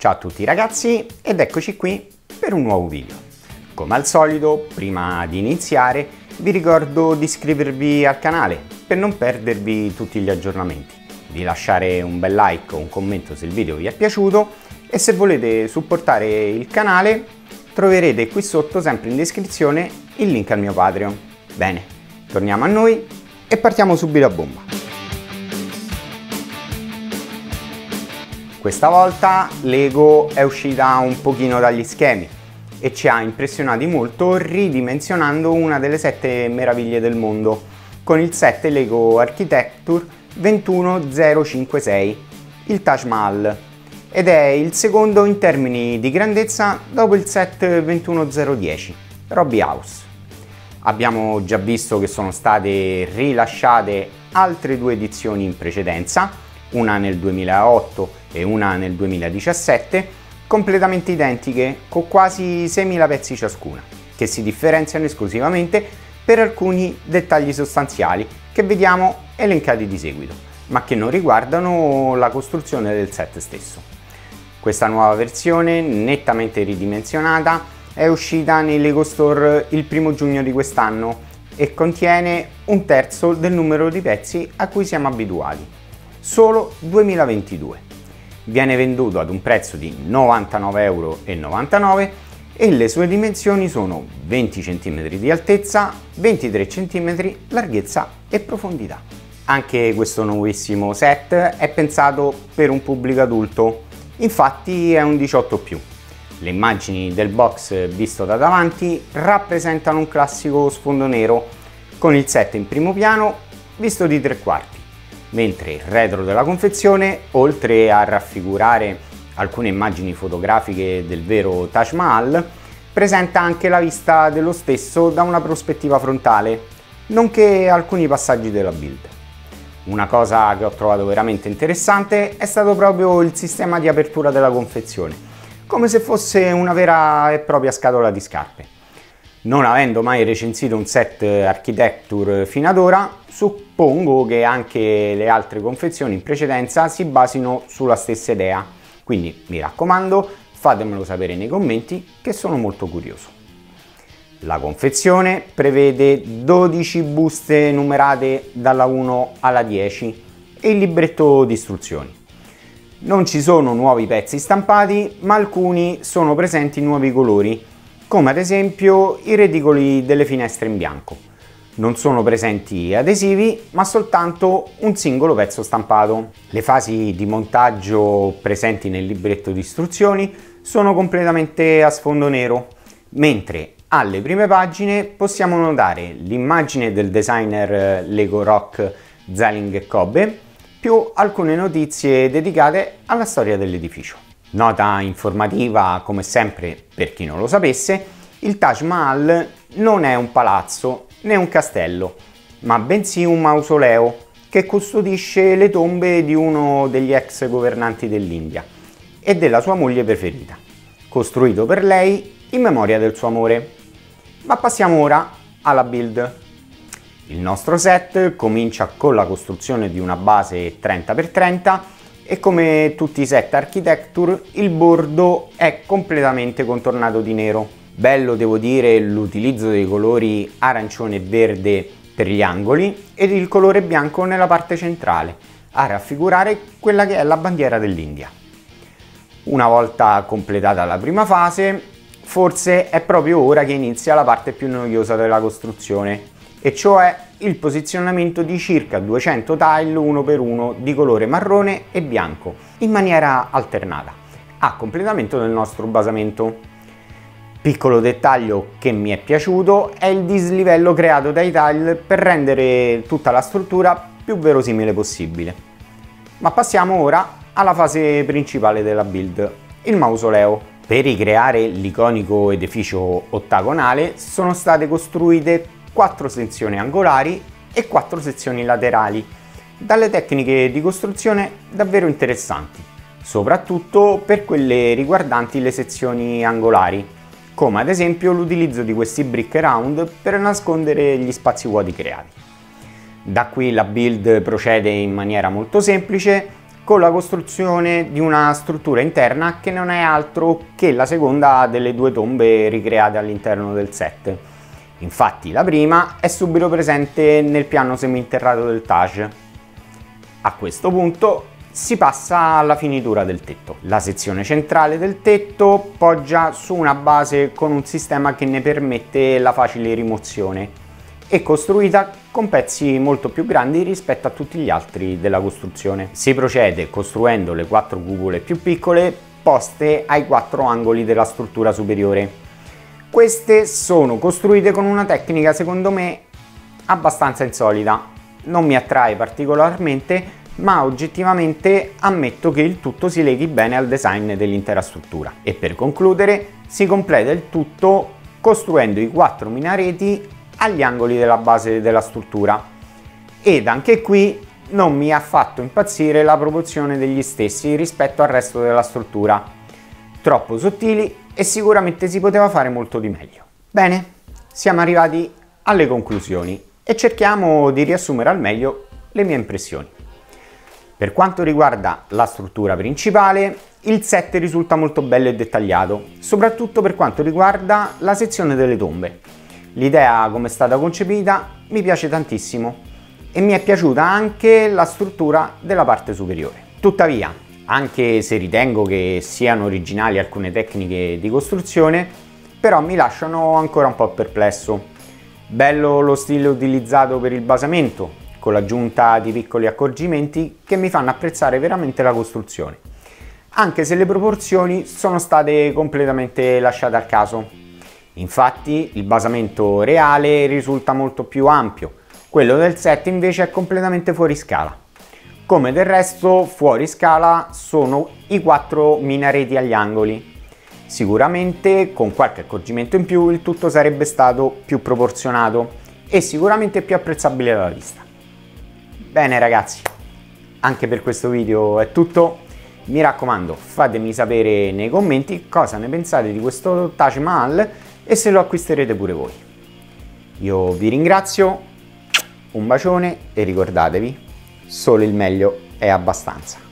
Ciao a tutti ragazzi ed eccoci qui per un nuovo video. Come al solito, prima di iniziare vi ricordo di iscrivervi al canale per non perdervi tutti gli aggiornamenti, di lasciare un bel like o un commento se il video vi è piaciuto e se volete supportare il canale troverete qui sotto sempre in descrizione il link al mio Patreon. Bene, torniamo a noi e partiamo subito a bomba. Questa volta Lego è uscita un pochino dagli schemi e ci ha impressionati molto ridimensionando una delle 7 meraviglie del mondo con il set Lego Architecture 21056, il Taj Mahal, ed è il secondo in termini di grandezza dopo il set 21010, Robbie House. Abbiamo già visto che sono state rilasciate altre due edizioni in precedenza, una nel 2008 e una nel 2017, completamente identiche con quasi 6.000 pezzi ciascuna, che si differenziano esclusivamente per alcuni dettagli sostanziali che vediamo elencati di seguito, ma che non riguardano la costruzione del set stesso. Questa nuova versione, nettamente ridimensionata, è uscita nei Lego Store il 1° giugno di quest'anno e contiene un terzo del numero di pezzi a cui siamo abituati, solo 2022. Viene venduto ad un prezzo di 99,99 € e le sue dimensioni sono 20 cm di altezza, 23 cm larghezza e profondità. Anche questo nuovissimo set è pensato per un pubblico adulto, infatti è un 18+. Le immagini del box visto da davanti rappresentano un classico sfondo nero con il set in primo piano visto di 3/4, mentre il retro della confezione, oltre a raffigurare alcune immagini fotografiche del vero Taj Mahal, presenta anche la vista dello stesso da una prospettiva frontale, nonché alcuni passaggi della build. Una cosa che ho trovato veramente interessante è stato proprio il sistema di apertura della confezione, come se fosse una vera e propria scatola di scarpe. Non avendo mai recensito un set Architecture fino ad ora, suppongo che anche le altre confezioni in precedenza si basino sulla stessa idea, quindi mi raccomando fatemelo sapere nei commenti che sono molto curioso. La confezione prevede 12 buste numerate dalla 1 alla 10 e il libretto di istruzioni. Non ci sono nuovi pezzi stampati, ma alcuni sono presenti nuovi colori, come ad esempio i reticoli delle finestre in bianco. Non sono presenti adesivi, ma soltanto un singolo pezzo stampato. Le fasi di montaggio presenti nel libretto di istruzioni sono completamente a sfondo nero, mentre alle prime pagine possiamo notare l'immagine del designer Lego Rock Zähling Kobbe, più alcune notizie dedicate alla storia dell'edificio. Nota informativa, come sempre, per chi non lo sapesse, il Taj Mahal non è un palazzo né un castello, ma bensì un mausoleo che custodisce le tombe di uno degli ex governanti dell'India e della sua moglie preferita, costruito per lei in memoria del suo amore. Ma passiamo ora alla build. Il nostro set comincia con la costruzione di una base 30x30 e come tutti i set Architecture il bordo è completamente contornato di nero. Bello devo dire l'utilizzo dei colori arancione e verde per gli angoli ed il colore bianco nella parte centrale a raffigurare quella che è la bandiera dell'India. Una volta completata la prima fase, forse è proprio ora che inizia la parte più noiosa della costruzione, e cioè il posizionamento di circa 200 tile 1x1 di colore marrone e bianco in maniera alternata a completamento del nostro basamento. Piccolo dettaglio che mi è piaciuto è il dislivello creato dai tile per rendere tutta la struttura più verosimile possibile. Ma passiamo ora alla fase principale della build, il mausoleo. Per ricreare l'iconico edificio ottagonale sono state costruite 4 sezioni angolari e 4 sezioni laterali, dalle tecniche di costruzione davvero interessanti, soprattutto per quelle riguardanti le sezioni angolari, come ad esempio l'utilizzo di questi brick round per nascondere gli spazi vuoti creati. Da qui la build procede in maniera molto semplice, con la costruzione di una struttura interna che non è altro che la seconda delle due tombe ricreate all'interno del set. Infatti la prima è subito presente nel piano seminterrato del Taj. A questo punto si passa alla finitura del tetto. La sezione centrale del tetto poggia su una base con un sistema che ne permette la facile rimozione e costruita con pezzi molto più grandi rispetto a tutti gli altri della costruzione. Si procede costruendo le 4 cupole più piccole poste ai 4 angoli della struttura superiore. Queste sono costruite con una tecnica secondo me abbastanza insolita. Non mi attrae particolarmente, ma oggettivamente ammetto che il tutto si leghi bene al design dell'intera struttura. E per concludere si completa il tutto costruendo i 4 minareti agli angoli della base della struttura, ed anche qui non mi ha fatto impazzire la proporzione degli stessi rispetto al resto della struttura, troppo sottili e sicuramente si poteva fare molto di meglio. Bene, siamo arrivati alle conclusioni e cerchiamo di riassumere al meglio le mie impressioni. Per quanto riguarda la struttura principale, il set risulta molto bello e dettagliato, soprattutto per quanto riguarda la sezione delle tombe. L'idea come è stata concepita mi piace tantissimo e mi è piaciuta anche la struttura della parte superiore. Tuttavia, anche se ritengo che siano originali alcune tecniche di costruzione, però mi lasciano ancora un po' perplesso. Bello lo stile utilizzato per il basamento, con l'aggiunta di piccoli accorgimenti che mi fanno apprezzare veramente la costruzione, anche se le proporzioni sono state completamente lasciate al caso. Infatti il basamento reale risulta molto più ampio, quello del set invece è completamente fuori scala. Come del resto fuori scala sono i 4 minareti agli angoli. Sicuramente con qualche accorgimento in più il tutto sarebbe stato più proporzionato e sicuramente più apprezzabile alla vista. Bene ragazzi, anche per questo video è tutto. Mi raccomando, fatemi sapere nei commenti cosa ne pensate di questo Taj Mahal e se lo acquisterete pure voi. Io vi ringrazio, un bacione e ricordatevi, solo il meglio è abbastanza.